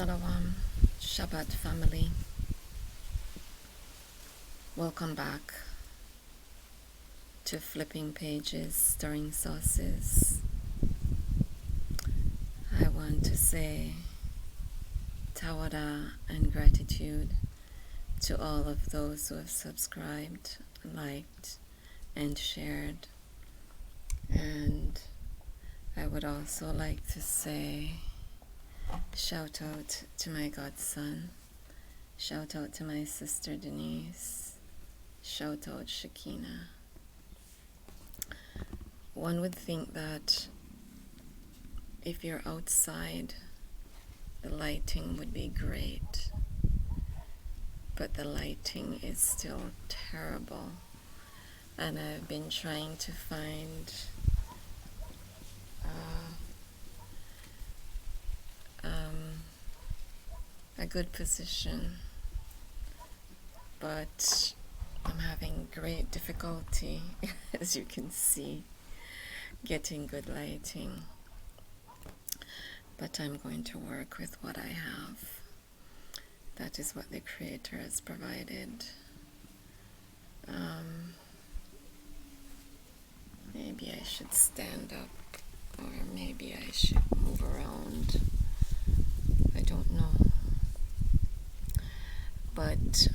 Shalom, Shabbat family. Welcome back to Flipping Pages, Stirring Sauces. I want to say tawada and gratitude to all of those who have subscribed, liked, and shared. And I would also like to say shout out to my godson. Shout out to my sister Denise. Shout out Shakina. One would think that if you're outside, the lighting would be great. But the lighting is still terrible. And I've been trying to find a good position. But I'm having great difficulty, as you can see, getting good lighting. But I'm going to work with what I have. That is what the Creator has provided. Maybe I should stand up, or maybe I should move around. I don't know. But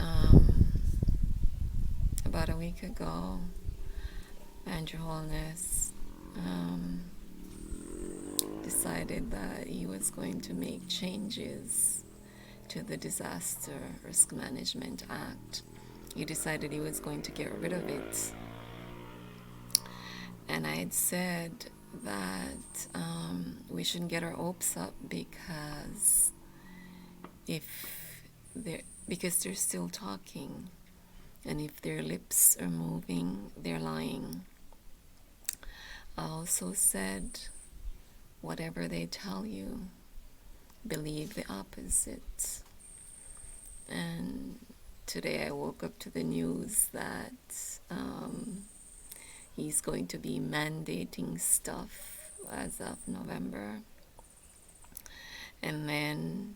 about a week ago, Holness decided that he was going to make changes to the Disaster Risk Management Act. He decided he was going to get rid of it. And I had said that we shouldn't get our hopes up because they're still talking, and if their lips are moving, they're lying. I also said, whatever they tell you, believe the opposite. And today I woke up to the news that he's going to be mandating stuff as of November. And then,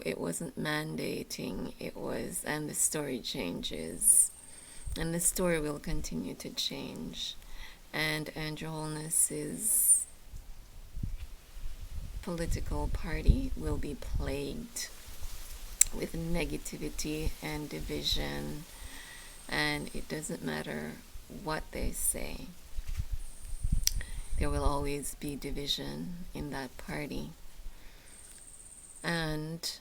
it wasn't mandating, it was, and the story changes. And the story will continue to change. And Holness's political party will be plagued with negativity and division. And it doesn't matter what they say. There will always be division in that party. And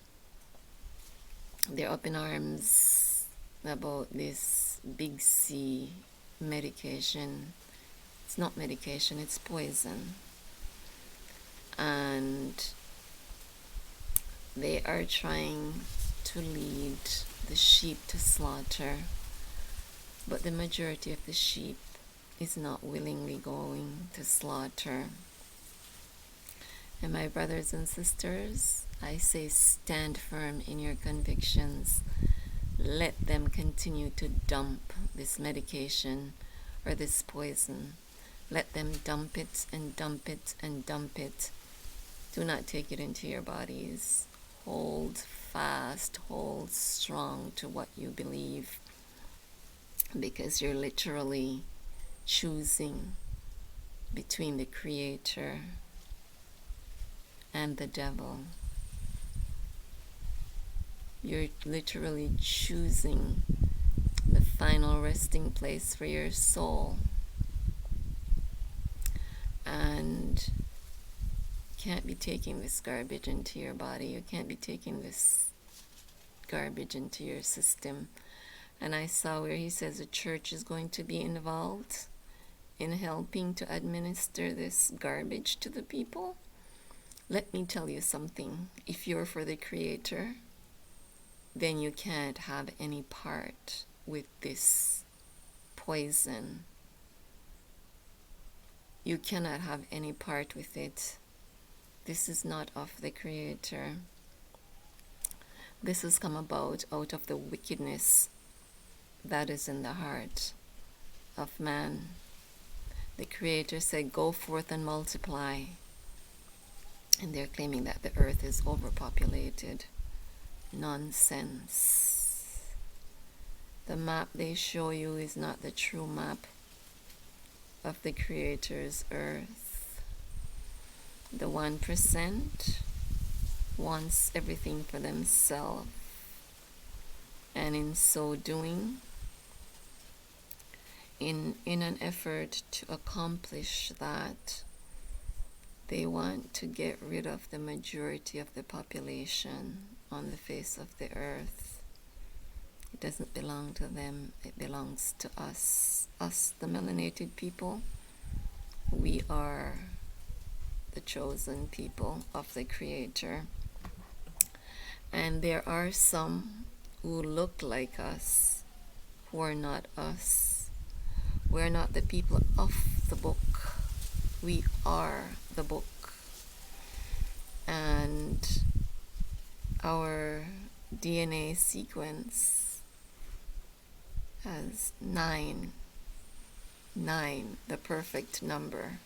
they're up in arms about this big C medication. It's not medication, it's poison. And they are trying to lead the sheep to slaughter, but the majority of the sheep is not willingly going to slaughter. And my brothers and sisters, I say stand firm in your convictions. Let them continue to dump this medication or this poison. Let them dump it and dump it and dump it. Do not take it into your bodies. Hold fast, hold strong to what you believe, because you're literally choosing between the Creator and the devil. You're literally choosing the final resting place for your soul. And you can't be taking this garbage into your body. You can't be taking this garbage into your system. And I saw where he says the church is going to be involved in helping to administer this garbage to the people. Let me tell you something. If you're for the Creator, then you can't have any part with this poison. You cannot have any part with it. This is not of the Creator. This has come about out of the wickedness that is in the heart of man. The Creator said, go forth and multiply. And they're claiming that the earth is overpopulated. Nonsense. The map they show you is not the true map of the Creator's earth. The 1% wants everything for themselves, and in so doing, in an effort to accomplish that, they want to get rid of the majority of the population on the face of the earth. It doesn't belong to them, it belongs to us. Us, the melanated people, we are the chosen people of the Creator. And there are some who look like us, who are not us. We're not the people of the book. We are the book. And our DNA sequence has 9, the perfect number.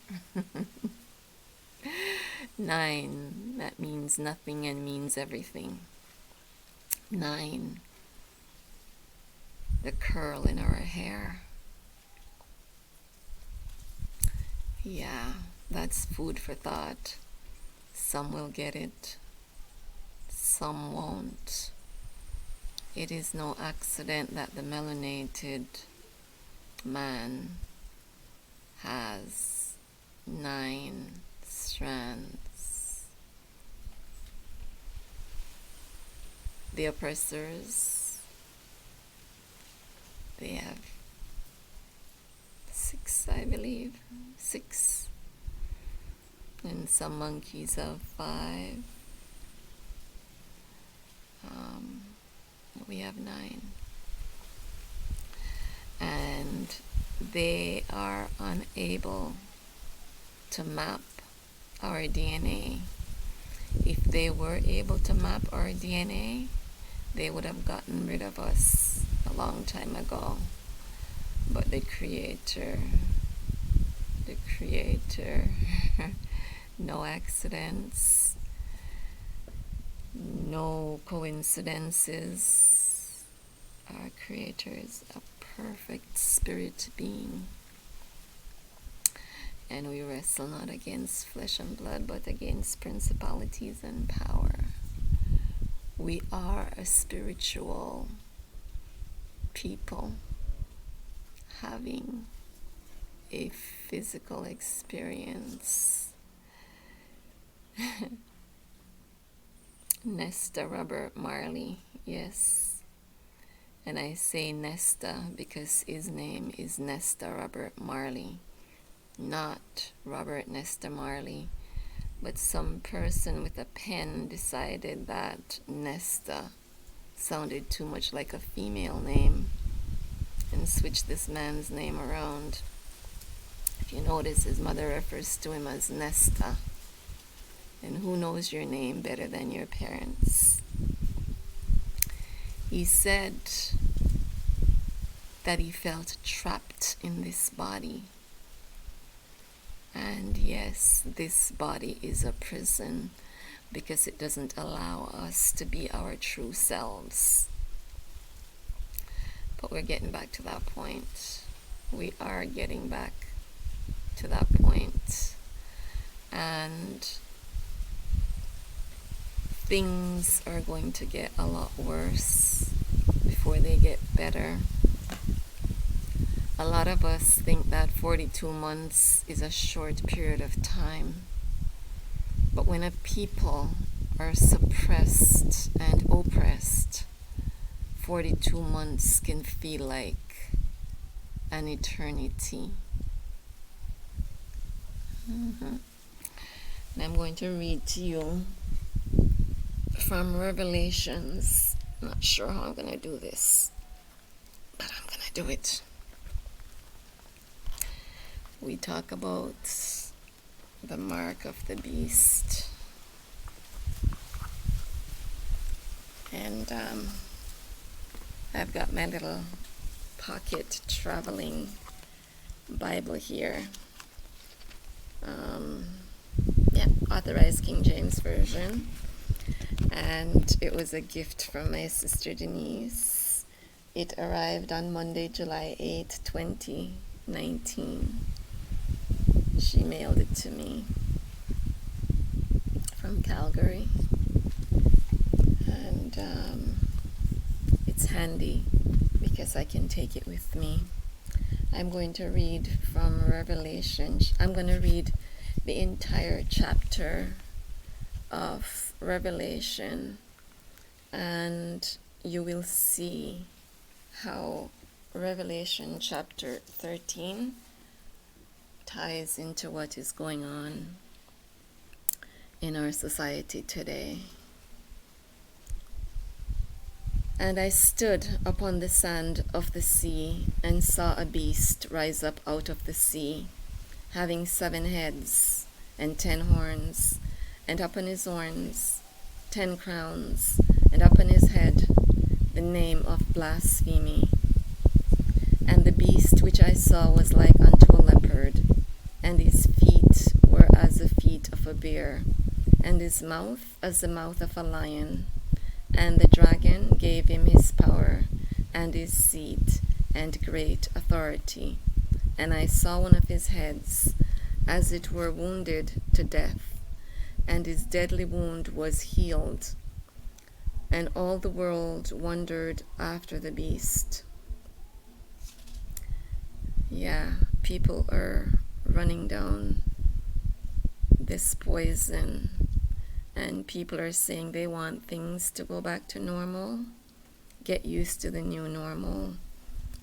9, that means nothing and means everything. 9, the curl in our hair. Yeah, that's food for thought. Some will get it, some won't. It is no accident that the melanated man has 9 strands. The oppressors, they have 6, I believe. 6. And some monkeys have 5. We have 9. And they are unable to map our DNA. If they were able to map our DNA, they would have gotten rid of us a long time ago. But the Creator, no accidents, no coincidences. Our Creator is a perfect spirit being. And we wrestle not against flesh and blood, but against principalities and power. We are a spiritual people having a physical experience. Nesta Robert Marley, yes. And I say Nesta because his name is Nesta Robert Marley, not Robert Nesta Marley. But some person with a pen decided that Nesta sounded too much like a female name and switched this man's name around. If you notice, his mother refers to him as Nesta. And who knows your name better than your parents? He said that he felt trapped in this body. And yes, this body is a prison because it doesn't allow us to be our true selves. But we're getting back to that point. We are getting back to that point. And things are going to get a lot worse before they get better. A lot of us think that 42 months is a short period of time. But when a people are suppressed and oppressed, 42 months can feel like an eternity. And I'm going to read to you from Revelations. I'm not sure how I'm going to do this, but I'm going to do it. We talk about the mark of the beast. And I've got my little pocket traveling Bible here. Yeah, Authorized King James Version. And it was a gift from my sister Denise. It arrived on Monday, July 8, 2019. She mailed it to me from Calgary. And it's handy because I can take it with me. I'm going to read from Revelation. I'm going to read the entire chapter of Revelation, and you will see how Revelation chapter 13 ties into what is going on in our society today. And I stood upon the sand of the sea and saw a beast rise up out of the sea, having 7 heads and 10 horns, and upon his horns 10 crowns, and upon his head the name of blasphemy. And the beast which I saw was like unto a leopard, and his feet were as the feet of a bear, and his mouth as the mouth of a lion. And the dragon gave him his power, and his seat, and great authority. And I saw one of his heads, as it were wounded to death, and his deadly wound was healed. And all the world wondered after the beast. Yeah, people are running down this poison, and people are saying they want things to go back to normal. Get used to the new normal.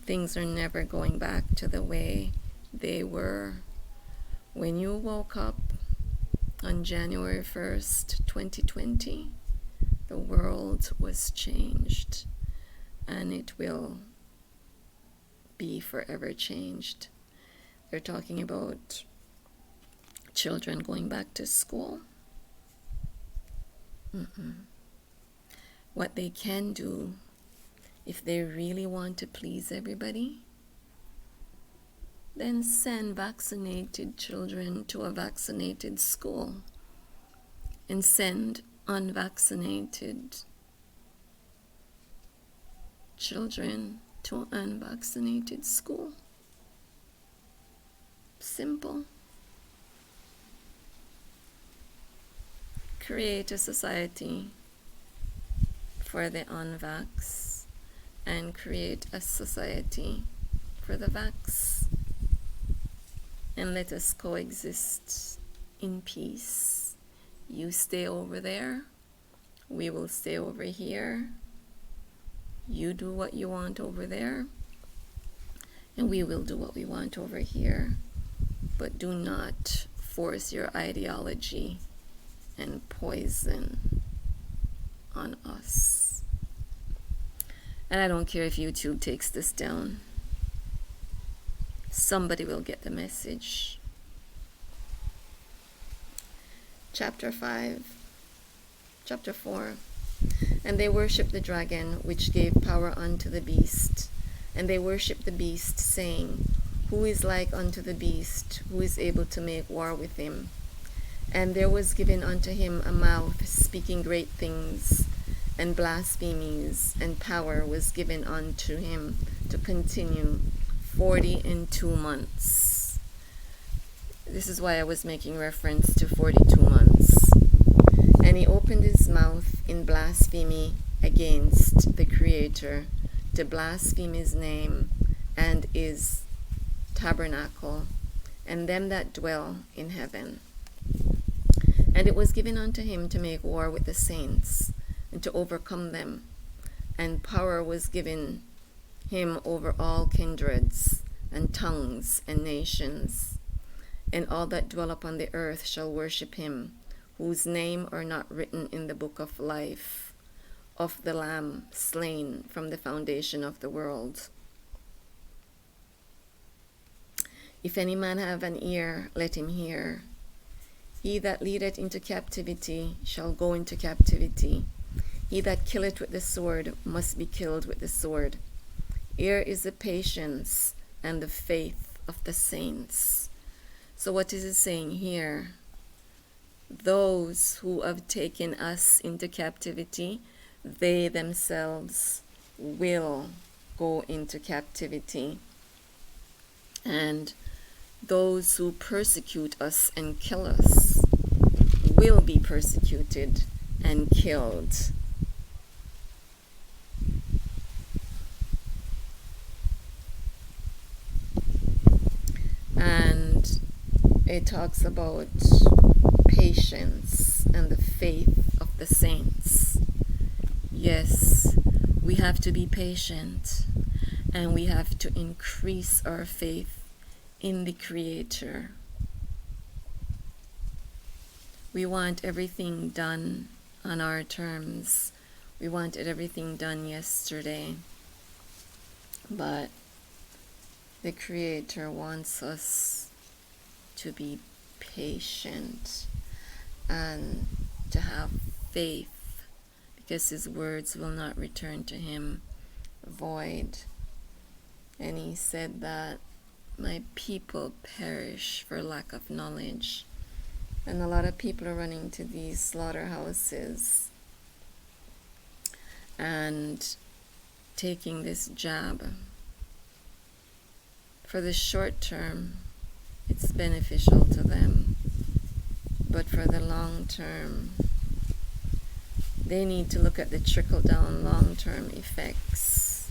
Things are never going back to the way they were. When you woke up on January 1st, 2020, the world was changed, and it will be forever changed. They're talking about children going back to school. What they can do, if they really want to please everybody, then send vaccinated children to a vaccinated school and send unvaccinated children to an unvaccinated school. Simple. Create a society for the unvax and create a society for the vax, and let us coexist in peace. You stay over there, we will stay over here. You do what you want over there, and we will do what we want over here. But do not force your ideology and poison on us. And I don't care if YouTube takes this down. Somebody will get the message. Chapter 4. And they worshipped the dragon, which gave power unto the beast. And they worshipped the beast, saying, Who is like unto the beast? Who is able to make war with him? And there was given unto him a mouth speaking great things, and blasphemies, and power was given unto him to continue 42 months. This is why I was making reference to 42 months. And he opened his mouth in blasphemy against the Creator, to blaspheme his name and his tabernacle, and them that dwell in heaven. And it was given unto him to make war with the saints, and to overcome them. And power was given him over all kindreds, and tongues, and nations. And all that dwell upon the earth shall worship him, whose name are not written in the book of life, of the Lamb slain from the foundation of the world. If any man have an ear, let him hear. He that leadeth into captivity shall go into captivity. He that killeth with the sword must be killed with the sword. Here is the patience and the faith of the saints. So what is it saying here? those who have taken us into captivity, they themselves will go into captivity. And those who persecute us and kill us will be persecuted and killed. And it talks about patience and the faith of the saints. Yes, we have to be patient, and we have to increase our faith in the Creator. We want everything done on our terms. We wanted everything done yesterday. But the Creator wants us to be patient and to have faith, because His words will not return to Him void. And He said that my people perish for lack of knowledge. And a lot of people are running to these slaughterhouses and taking this jab. For the short term, it's beneficial to them. But for the long term, they need to look at the trickle-down long-term effects,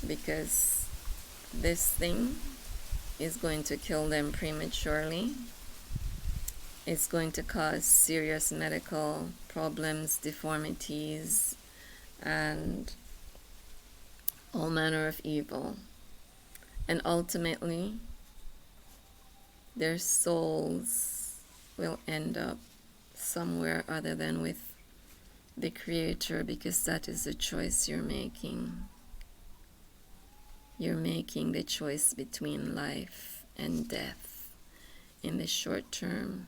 because this thing is going to kill them prematurely. It's going to cause serious medical problems, deformities, and all manner of evil. And ultimately, their souls will end up somewhere other than with the Creator, because that is the choice you're making. You're making the choice between life and death. In the short term,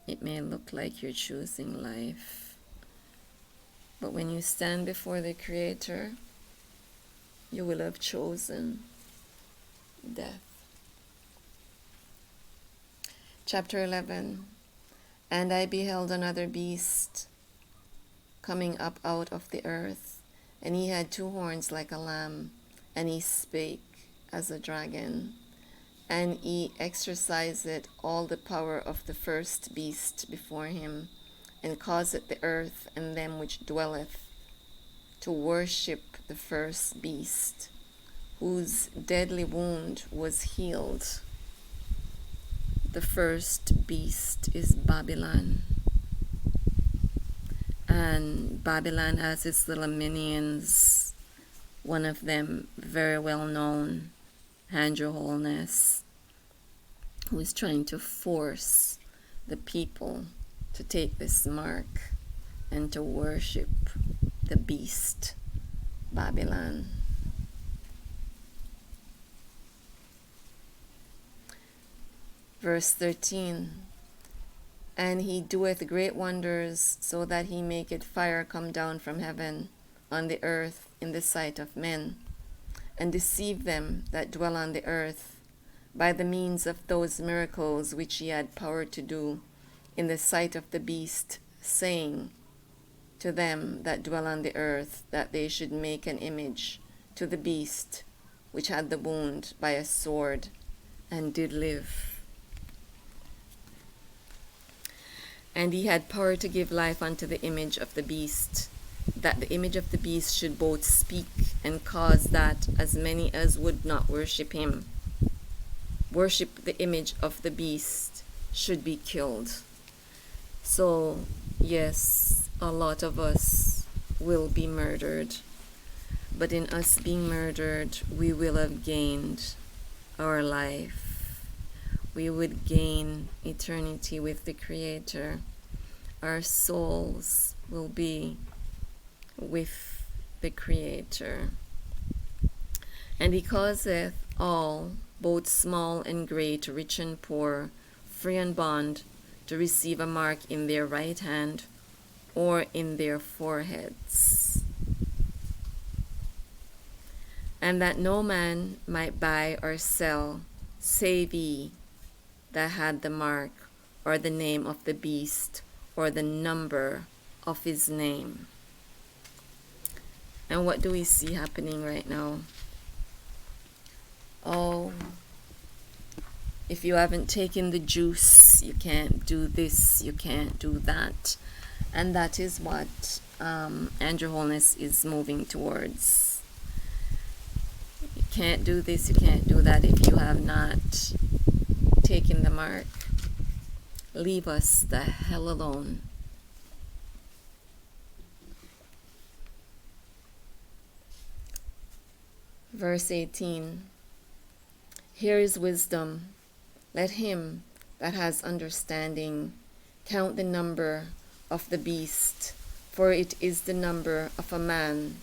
it may look like you're choosing life. But when you stand before the Creator, you will have chosen death. Chapter 11. And I beheld another beast coming up out of the earth, and he had 2 horns like a lamb, and he spake as a dragon, and he exercised all the power of the first beast before him, and caused the earth and them which dwelleth to worship the first beast, whose deadly wound was healed. The first beast is Babylon. And Babylon has its little minions. One of them, very well known, Andrew Holness, who is trying to force the people to take this mark and to worship the beast, Babylon. Verse 13. And he doeth great wonders, so that he maketh fire come down from heaven on the earth in the sight of men, and deceive them that dwell on the earth by the means of those miracles which he had power to do in the sight of the beast, saying to them that dwell on the earth that they should make an image to the beast which had the wound by a sword and did live. And he had power to give life unto the image of the beast, that the image of the beast should both speak and cause that as many as would not worship him, worship the image of the beast, should be killed. So, yes, a lot of us will be murdered. But in us being murdered, we will have gained our life. We would gain eternity with the Creator. Our souls will be with the Creator. And he causeth all, both small and great, rich and poor, free and bond, to receive a mark in their right hand or in their foreheads, and that no man might buy or sell, save he that had the mark, or the name of the beast, or the number of his name. And what do we see happening right now? Oh, if you haven't taken the juice, you can't do this, you can't do that. And that is what Andrew Holness is moving towards. You can't do this, you can't do that if you have not taken the mark. Leave us the hell alone. Verse 18. Here is wisdom. Let him that has understanding count the number of the beast, for it is the number of a man,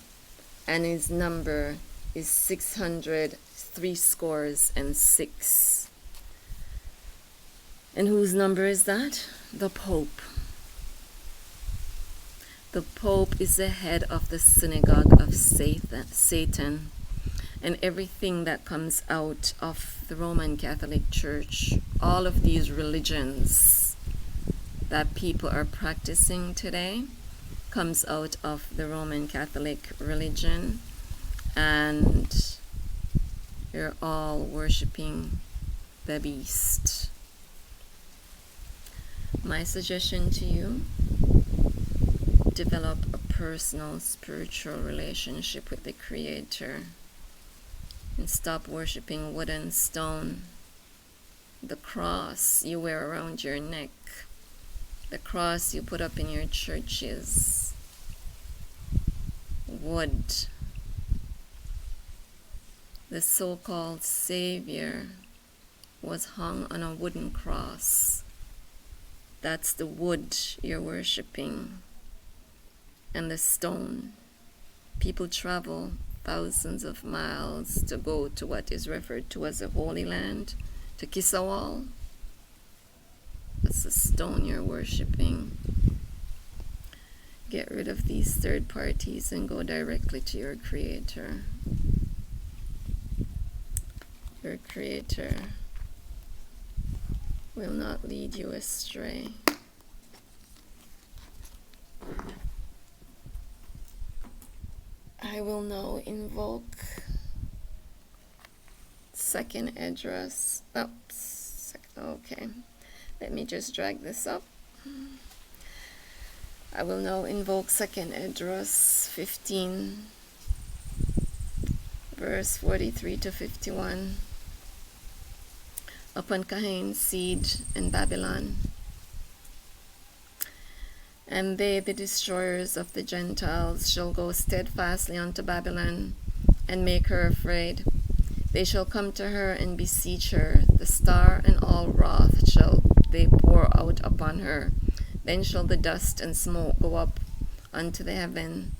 and his number is 666. And whose number is that? The Pope. The Pope is the head of the synagogue of Satan. And everything that comes out of the Roman Catholic Church, all of these religions that people are practicing today, comes out of the Roman Catholic religion, and you're all worshiping the beast. My suggestion to you: develop a personal spiritual relationship with the Creator. And stop worshiping wood and stone. The cross you wear around your neck, the cross you put up in your churches, wood. The so-called Savior was hung on a wooden cross. That's the wood you're worshiping, and the stone. People travel thousands of miles to go to what is referred to as the Holy Land, to kiss a wall. That's the stone you're worshiping. Get rid of these third parties and go directly to your Creator. Your Creator will not lead you astray. I will now invoke second address. Okay. Let me just drag this up. I will now invoke second address 15, verse 43 to 51. Upon Cain's seed in Babylon. And they, the destroyers of the Gentiles, shall go steadfastly unto Babylon, and make her afraid. They shall come to her and beseech her. The star and all wrath shall they pour out upon her. Then shall the dust and smoke go up unto the heaven,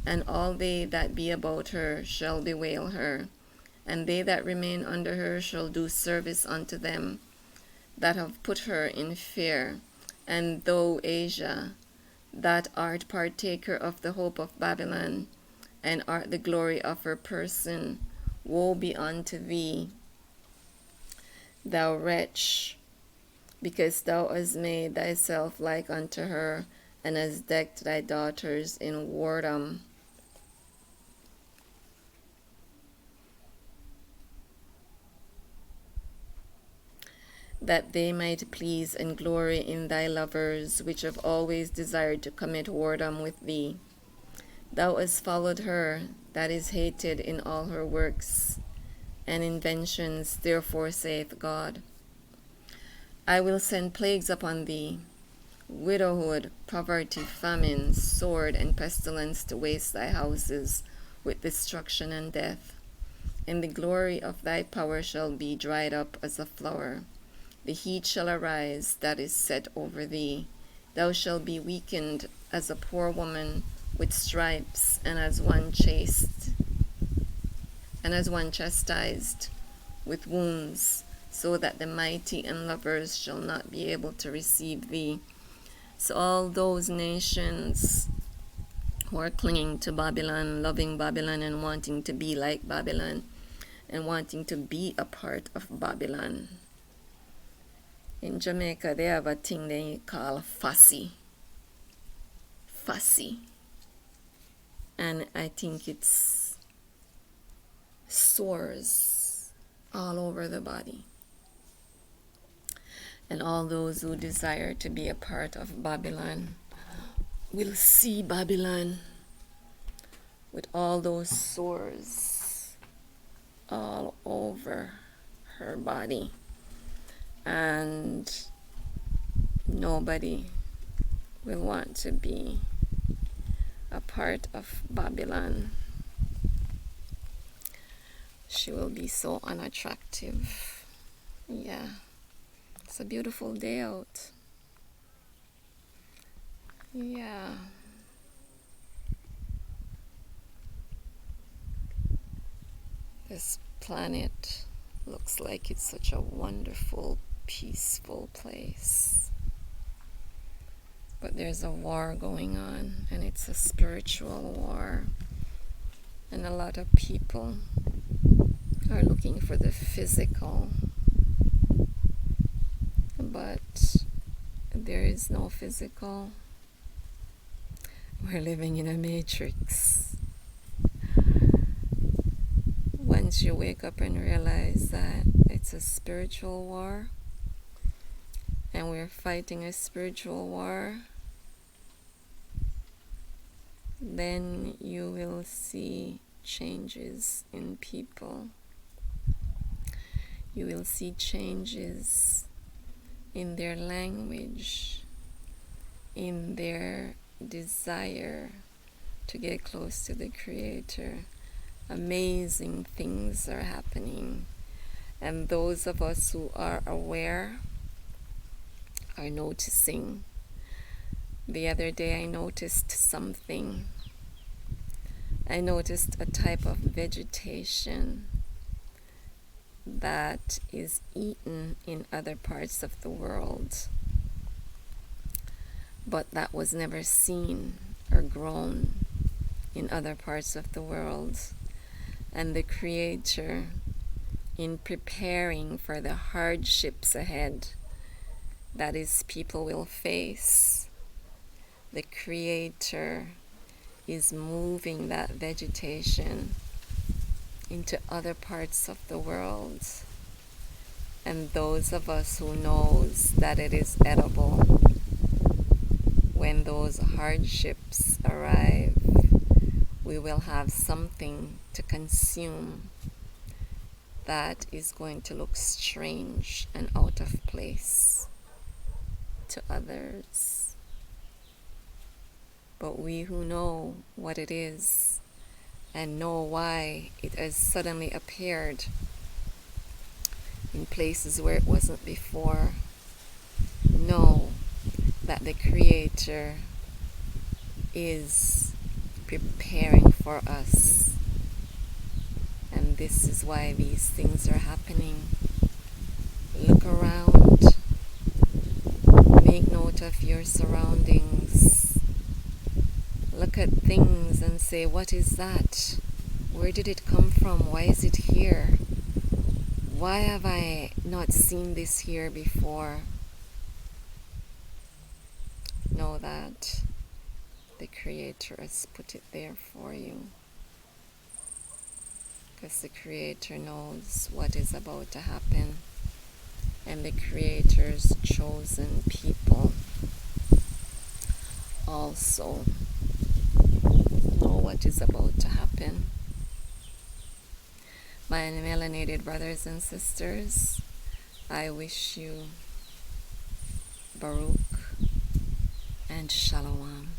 and all they that be about her shall bewail her. And they that remain under her shall do service unto them that have put her in fear. And thou, Asia, that art partaker of the hope of Babylon, and art the glory of her person, woe be unto thee, thou wretch, because thou hast made thyself like unto her, and hast decked thy daughters in whoredom. That they might please and glory in thy lovers, which have always desired to commit whoredom with thee. Thou hast followed her that is hated in all her works and inventions, therefore saith God. I will send plagues upon thee, widowhood, poverty, famine, sword, and pestilence to waste thy houses with destruction and death. And the glory of thy power shall be dried up as a flower. The heat shall arise that is set over thee. Thou shalt be weakened as a poor woman with stripes, and as one chastised with wounds, so that the mighty and lovers shall not be able to receive thee. So all those nations who are clinging to Babylon, loving Babylon, and wanting to be like Babylon, and wanting to be a part of Babylon, In Jamaica, they have a thing they call fussy. Fussy. And I think it's sores all over the body. And all those who desire to be a part of Babylon will see Babylon with all those sores all over her body. And nobody will want to be a part of Babylon. She will be so unattractive. Yeah. It's a beautiful day out. Yeah. This planet looks like it's such a wonderful, peaceful place. But there's a war going on, and it's a spiritual war. And a lot of people are looking for the physical. But there is no physical. We're living in a matrix. Once you wake up and realize that it's a spiritual war, and we're fighting a spiritual war, then you will see changes in people. You will see changes in their language, in their desire to get close to the Creator. Amazing things are happening. And those of us who are aware are noticing. The other day I noticed something. I noticed a type of vegetation that is eaten in other parts of the world, but that was never seen or grown in other parts of the world. And the Creator, in preparing for the hardships ahead that His people will face, the Creator is moving that vegetation into other parts of the world. And those of us who knows that it is edible, when those hardships arrive, we will have something to consume that is going to look strange and out of place to others. But we who know what it is and know why it has suddenly appeared in places where it wasn't before, know that the Creator is preparing for us. And this is why these things are happening. Look around. Make note of your surroundings. Look at things and say, what is that? Where did it come from? Why is it here? Why have I not seen this here before? Know that the Creator has put it there for you. Because the Creator knows what is about to happen. And the Creator's chosen people also know what is about to happen. My melanated brothers and sisters, I wish you Baruch and Shalom.